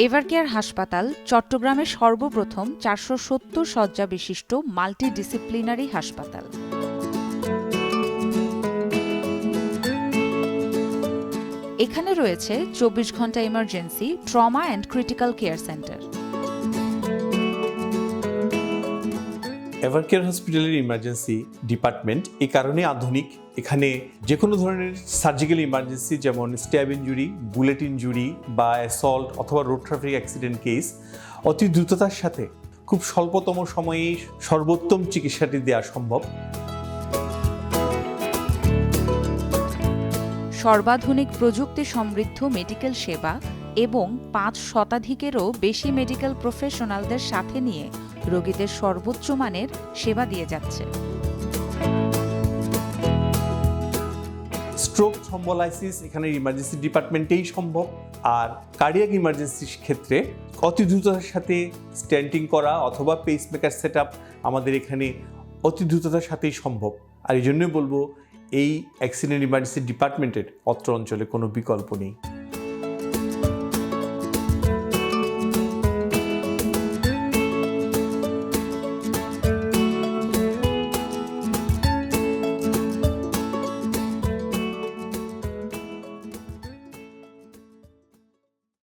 এভারকেয়ার হাসপাতাল চট্টগ্রামের সর্বপ্রথম 470 শয্যা বিশিষ্ট মাল্টিডিসিপ্লিনারি হাসপাতাল। এখানে রয়েছে 24 ঘন্টা emergency, trauma and critical care centre. Evercare হসপিটালের ইমার্জেন্সি ডিপার্টমেন্ট এই কারণে আধুনিক। এখানে যে কোনো ধরনের সার্জিক্যাল ইমার্জেন্সি যেমন স্ট্যাব ইনজুরি, বুলেট ইনজুরি বা অ্যাসল্ট অথবা রোড ট্রাফিক অ্যাক্সিডেন্ট কেস অতি দ্রুততার সাথে খুব স্বল্পতম সময়ে সর্বোত্তম চিকিৎসাটি দেওয়া সম্ভব। সর্বাধুনিক প্রযুক্তি সমৃদ্ধ মেডিকেল সেবা এবং 5 শতাধিকেরও বেশি মেডিকেল প্রফেশনালদের সাথে নিয়ে রোগীদের সর্বোচ্চ মানের সেবা দিয়ে যাচ্ছে। স্ট্রোক থ্রম্বোলাইসিস এখানে ইমার্জেন্সি ডিপার্টমেন্টেই সম্ভব। আর কার্ডিয়াক ইমার্জেন্সির ক্ষেত্রে অতি দ্রুততার সাথে স্ট্যান্টিং করা অথবা পেসমেকার সেট আপ আমাদের এখানে অতি দ্রুততার সাথেই সম্ভব। আর এই জন্যই বলবো এই অ্যাক্সিডেন্ট ইমার্জেন্সি ডিপার্টমেন্টের অত্র অঞ্চলে কোনো বিকল্প নেই।